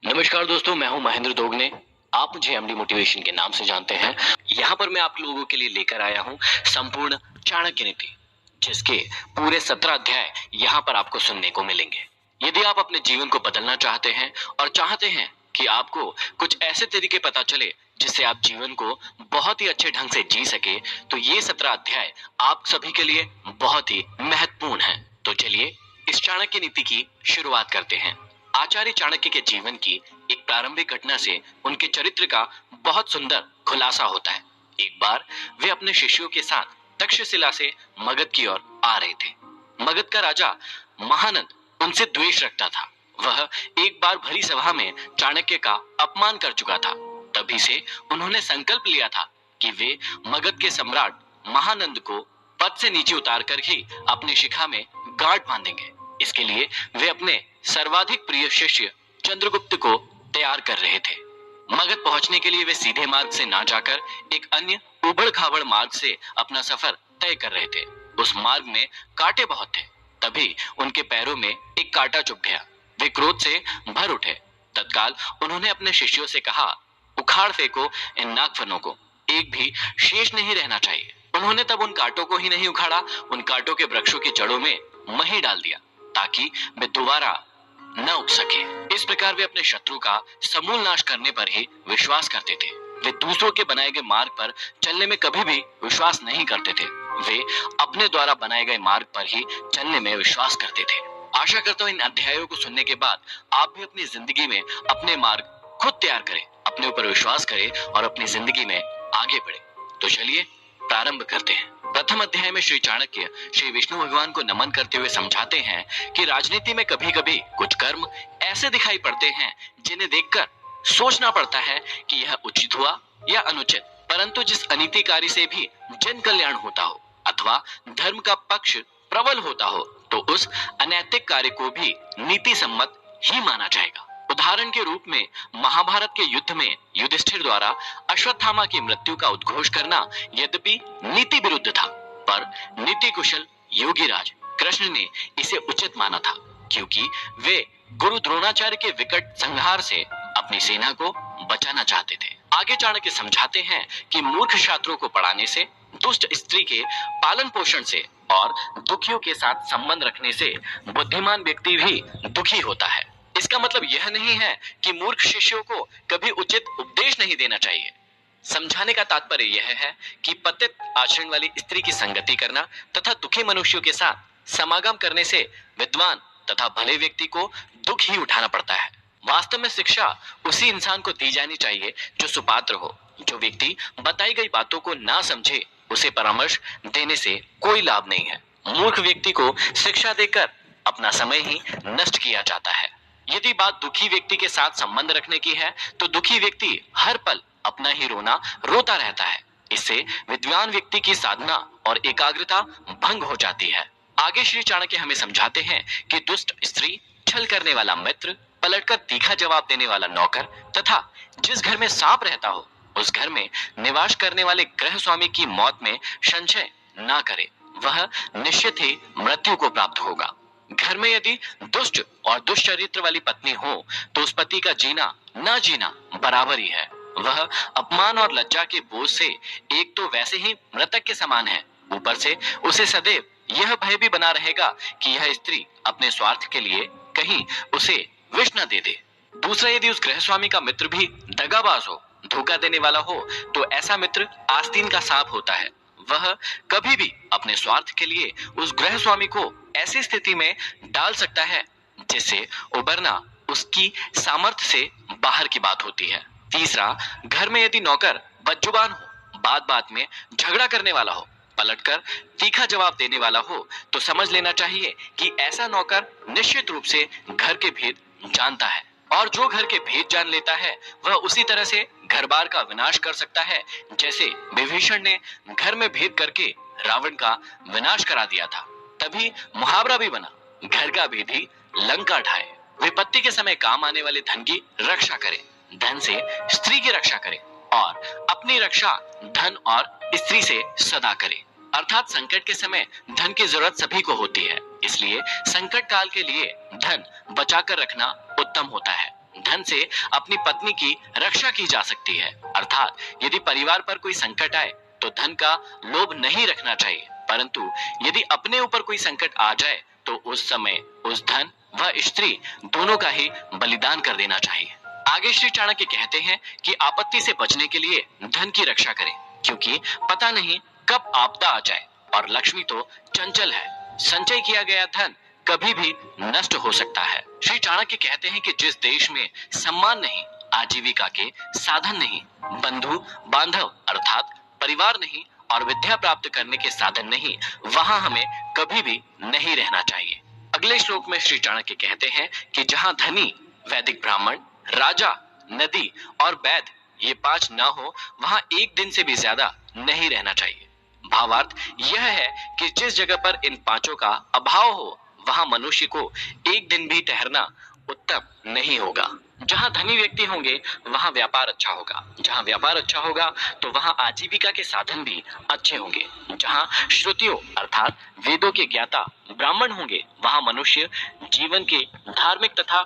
नमस्कार दोस्तों, मैं हूं महेंद्र दोगने। आप मुझे एमडी मोटिवेशन के नाम से जानते हैं। यहाँ पर मैं आप लोगों के लिए लेकर आया हूं संपूर्ण चाणक्य नीति, जिसके पूरे 17 अध्याय यहाँ पर आपको सुनने को मिलेंगे। यदि आप अपने जीवन को बदलना चाहते हैं और चाहते हैं कि आपको कुछ ऐसे तरीके पता चले जिससे आप जीवन को बहुत ही अच्छे ढंग से जी सके, तो ये 17 अध्याय आप सभी के लिए बहुत ही महत्वपूर्ण है। तो चलिए इस चाणक्य नीति की शुरुआत करते हैं। आचार्य चाणक्य के जीवन की एक प्रारंभिक घटना से उनके चरित्र का बहुत सुंदर खुलासा होता है। एक बार वे अपने शिष्यों के साथ तक्षशिला से मगध की ओर आ रहे थे। मगध का राजा महानंद उनसे द्वेष रखता था। वह एक बार भरी सभा में चाणक्य का अपमान कर चुका था। तभी से उन्होंने संकल्प लिया था कि वे मगध के सम्राट महानंद को पद से नीचे उतार कर ही अपनी शिखा में गांठ बांधेंगे। इसके लिए वे अपने सर्वाधिक प्रिय शिष्य चंद्रगुप्त को तैयार कर रहे थे। मगध पहुंचने के लिए वे सीधे मार्ग से ना जाकर एक अन्य उबड़-खाबड़ मार्ग से अपना सफर तय कर रहे थे। उस मार्ग में कांटे बहुत थे। तभी उनके पैरों में एक कांटा चुभ गया। वे क्रोध से भर उठे। तत्काल उन्होंने अपने शिष्यों से कहा, उखाड़ फेंको इन नागफनों को, एक भी शेष नहीं रहना चाहिए। उन्होंने तब उन कांटों को ही नहीं उखाड़ा, उन कांटों के वृक्षों की जड़ों में मही डाल दिया ताकि वे दोबारा न उग सके। इस प्रकार वे अपने शत्रु का समूल नाश करने पर ही विश्वास करते थे। वे दूसरों के बनाए गए मार्ग पर चलने में कभी भी विश्वास नहीं करते थे। वे अपने द्वारा बनाए गए मार्ग पर ही चलने में विश्वास करते थे। आशा करता हूं इन अध्यायों को सुनने के बाद आप भी अपनी जिंदगी में अपने मार्ग खुद तैयार करें, अपने ऊपर विश्वास करें और अपनी जिंदगी में आगे बढ़े। तो चलिए प्रारंभ करते हैं। प्रथम अध्याय में श्री चाणक्य श्री विष्णु भगवान को नमन करते हुए समझाते हैं कि राजनीति में कभी कभी कुछ कर्म ऐसे दिखाई पड़ते हैं जिन्हें देखकर सोचना पड़ता है कि यह उचित हुआ या अनुचित, परंतु जिस अनीतिकारी से भी जन कल्याण होता हो अथवा धर्म का पक्ष प्रबल होता हो, तो उस अनैतिक कार्य को भी नीति सम्मत ही माना जाएगा। उदाहरण के रूप में महाभारत के युद्ध में युधिष्ठिर द्वारा अश्वत्थामा की मृत्यु का उद्घोष करना यद्यपि नीति विरुद्ध था, पर नीति कुशल योगीराज कृष्ण ने इसे उचित माना था, क्योंकि वे गुरु द्रोणाचार्य के विकट संहार से अपनी सेना को बचाना चाहते थे। आगे चाणक्य समझाते हैं कि मूर्ख छात्रों को पढ़ाने से, दुष्ट स्त्री के पालन पोषण से और दुखियों के साथ संबंध रखने से बुद्धिमान व्यक्ति भी दुखी होता है। इसका मतलब यह नहीं है कि मूर्ख शिष्यों को कभी उचित उपदेश नहीं देना चाहिए। समझाने का तात्पर्य यह है कि पतित आचरण वाली स्त्री की संगति करना तथा दुखी मनुष्यों के साथ समागम करने से विद्वान तथा भले व्यक्ति को दुख ही उठाना पड़ता है। वास्तव में शिक्षा उसी इंसान को दी जानी चाहिए जो सुपात्र हो। जो व्यक्ति बताई गई बातों को ना समझे, उसे परामर्श देने से कोई लाभ नहीं है। मूर्ख व्यक्ति को शिक्षा देकर अपना समय ही नष्ट किया जाता है। यदि बात दुखी व्यक्ति के साथ संबंध रखने की है, तो दुखी व्यक्ति हर पल अपना ही रोना रोता रहता है। इससे विद्वान व्यक्ति की साधना और एकाग्रता भंग हो जाती है। आगे श्री चाणक्य हमें समझाते हैं कि दुष्ट स्त्री, छल करने वाला मित्र, पलटकर तीखा जवाब देने वाला नौकर तथा जिस घर में सांप रहता हो, उस घर में निवास करने वाले गृह स्वामी की मौत में संशय ना करे, वह निश्चित ही मृत्यु को प्राप्त होगा। घर में यदि दुष्ट और दुष्चरित्र वाली पत्नी हो, तो उस पति का जीना ना जीना बराबर ही है। वह अपमान और लज्जा के बोझ से एक तो वैसे ही मृतक के समान है, ऊपर से उसे सदैव यह भय भी बना रहेगा कि यह स्त्री अपने स्वार्थ के लिए कहीं उसे विष न दे दे। दूसरा, यदि उस गृह स्वामी का मित्र भी दगाबाज हो, धोखा देने वाला हो, तो ऐसा मित्र आस्तीन का सांप होता है। वह कभी भी अपने स्वार्थ के लिए उस गृह स्वामी को ऐसी स्थिति में डाल सकता है जिससे उबरना उसकी सामर्थ्य से बाहर की बात होती है। तीसरा, घर में यदि नौकर बदजुबान हो, बात बात में झगड़ा करने वाला हो, पलटकर तीखा जवाब देने वाला हो, तो समझ लेना चाहिए कि ऐसा नौकर निश्चित रूप से घर के भेद जानता है, और जो घर के भेद जान लेता है वह उसी तरह से घर बार का विनाश कर सकता है जैसे विभीषण ने घर में भेद करके रावण का विनाश करा दिया था। तभी मुहावरा भी बना, घर का भेदी लंका ढाए। विपत्ति के समय काम आने वाले धन की रक्षा करें, धन से स्त्री की रक्षा करें और अपनी रक्षा धन और स्त्री से सदा करें। अर्थात संकट के समय धन की जरूरत सभी को होती है, इसलिए संकट काल के लिए धन बचाकर रखना उत्तम होता है। धन से अपनी पत्नी की रक्षा की जा सकती है। अर्थात यदि परिवार पर कोई संकट आए तो धन का लोभ नहीं रखना चाहिए, परंतु यदि अपने ऊपर कोई संकट आ जाए तो उस समय उस धन व स्त्री दोनों का ही बलिदान कर देना चाहिए। आगे श्री चाणक्य कहते हैं कि आपत्ति से बचने के लिए धन की रक्षा करें, क्योंकि पता नहीं कब आपदा आ जाए और लक्ष्मी तो चंचल है। संचय किया गया धन कभी भी नष्ट हो सकता है। श्री चाणक्य कहते हैं कि जिस देश में सम्मान नहीं, आजीविका के साधन नहीं, बंधु बांधव अर्थात परिवार नहीं और विद्या प्राप्त करने के साधन नहीं, वहां हमें कभी भी नहीं रहना चाहिए। अगले श्लोक में श्री चाणक्य कहते हैं कि जहां धनी, वैदिक ब्राह्मण, राजा, नदी और वैद्य ये पांच न हो, वहां एक दिन से भी ज्यादा नहीं रहना चाहिए। भावार्थ यह है कि जिस जगह पर इन पांचों का अभाव हो, वहां मनुष्य को एक दिन भी ठहरना उत्तम नहीं होगा। जहां धनी व्यक्ति होंगे वहां व्यापार अच्छा होगा, जहां व्यापार अच्छा होगा तो वहां आजीविका के साधन भी अच्छे होंगे। जहां श्रुतियों अर्थात वेदों के ज्ञाता ब्राह्मण होंगे वहां मनुष्य जीवन के धार्मिक तथा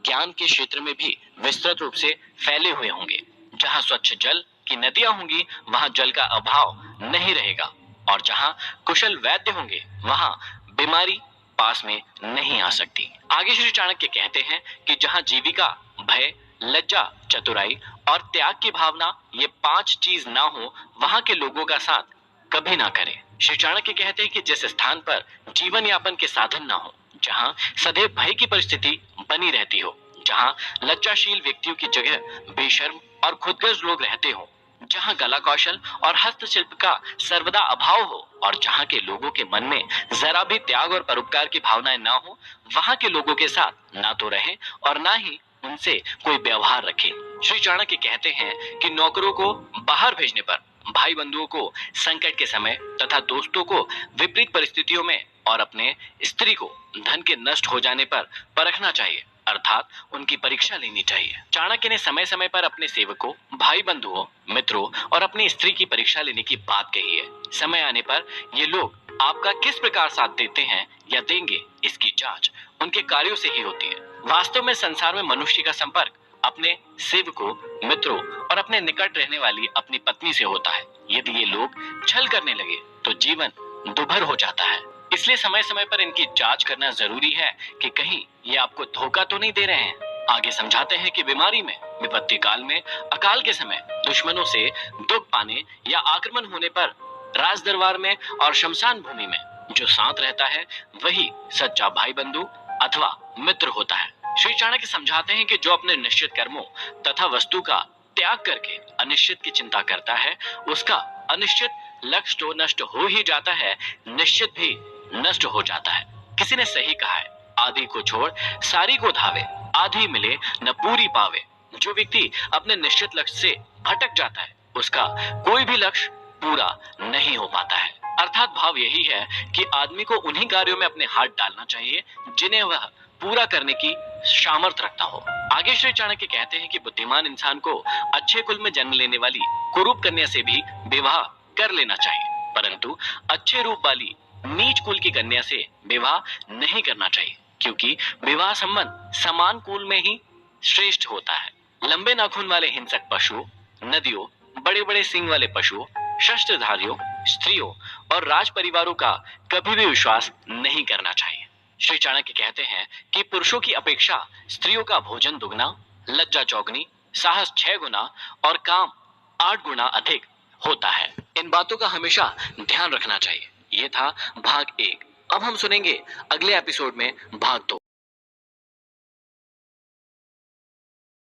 ज्ञान के क्षेत्र में भी विस्तृत रूप से फैले हुए होंगे। जहां स्वच्छ जल की नदियां होंगी वहां जल का अभाव नहीं रहेगा, और जहां कुशल वैद्य होंगे वहां बीमारी पास में नहीं आ सकती। आगे श्री चाणक्य कहते हैं कि जहां जीविका, भय, लज्जा, चतुराई और त्याग की भावना ये पांच चीज ना हो, वहां के लोगों का साथ कभी ना करें। श्री चाणक्य कहते हैं कि जिस स्थान पर जीवन यापन के साधन ना हो, जहां सदैव भय की परिस्थिति बनी रहती हो, जहां लज्जाशील व्यक्तियों की जगह बेशर्म और खुदगर्ज लोग रहते हो, जहां कला कौशल और हस्तशिल्प का सर्वदा अभाव हो और जहां के लोगों के मन में जरा भी त्याग और परोपकार की भावनाएं ना हो, वहां के लोगों के साथ ना तो रहें और ना ही उनसे कोई व्यवहार रखें। श्री चाणक्य कहते हैं कि नौकरों को बाहर भेजने पर, भाई बंधुओं को संकट के समय तथा दोस्तों को विपरीत परिस्थितियों में और अपने स्त्री को धन के नष्ट हो जाने पर परखना चाहिए, अर्थात उनकी परीक्षा लेनी चाहिए। चाणक्य ने समय समय पर अपने सेवकों, भाई बंधुओं, मित्रों और अपनी स्त्री की परीक्षा लेने की बात कही है। समय आने पर ये लोग आपका किस प्रकार साथ देते हैं या देंगे, इसकी जांच उनके कार्यों से ही होती है। वास्तव में संसार में मनुष्य का संपर्क अपने सेवकों, मित्रों और अपने निकट रहने वाली अपनी पत्नी से होता है। यदि ये लोग छल करने लगे तो जीवन दुभर हो जाता है। इसलिए समय समय पर इनकी जांच करना जरूरी है कि कहीं ये आपको धोखा तो नहीं दे रहे हैं। आगे समझाते हैं कि बीमारी में, विपत्ति काल में, अकाल के समय, दुश्मनों से दुख पाने या आक्रमण होने पर, राज दरबार में और शमशान भूमि में जो साथ रहता है वही सच्चा भाई बंधु अथवा मित्र होता है। श्री चाणक्य समझाते हैं कि जो अपने निश्चित कर्मों तथा वस्तु का त्याग करके अनिश्चित की चिंता करता है, उसका अनिश्चित लक्ष्य तो नष्ट हो ही जाता है, निश्चित भी नष्ट हो जाता है। किसी ने सही कहा है, आधी को छोड़ सारी को धावे, आधी मिले न पूरी पावे। जो व्यक्ति अपने निश्चित लक्ष्य से भटक जाता है उसका कोई भी लक्ष्य पूरा नहीं हो पाता है। अर्थात भाव यही है कि आदमी को उन्हीं कार्यों में अपने हाथ डालना चाहिए जिन्हें वह पूरा करने की सामर्थ्य रखता हो। आगे श्री चाणक्य कहते हैं कि बुद्धिमान इंसान को अच्छे कुल में जन्म लेने वाली कुरूप कन्या से भी विवाह कर लेना चाहिए, परंतु अच्छे रूप वाली नीच कुल की कन्या से विवाह नहीं करना चाहिए, क्योंकि विवाह संबंध समान कुल में ही श्रेष्ठ होता है। लंबे नाखून वाले हिंसक पशु, नदियों, बड़े बड़े सींग वाले पशुओं, शस्त्रधारियों, स्त्रियों और राज परिवारों का कभी भी विश्वास नहीं करना चाहिए। श्री चाणक्य कहते हैं कि पुरुषों की अपेक्षा स्त्रियों का भोजन दुगना, लज्जा चौगनी, साहस 6 गुना और काम 8 गुना अधिक होता है। इन बातों का हमेशा ध्यान रखना चाहिए। ये था भाग 1। अब हम सुनेंगे अगले एपिसोड में भाग 2।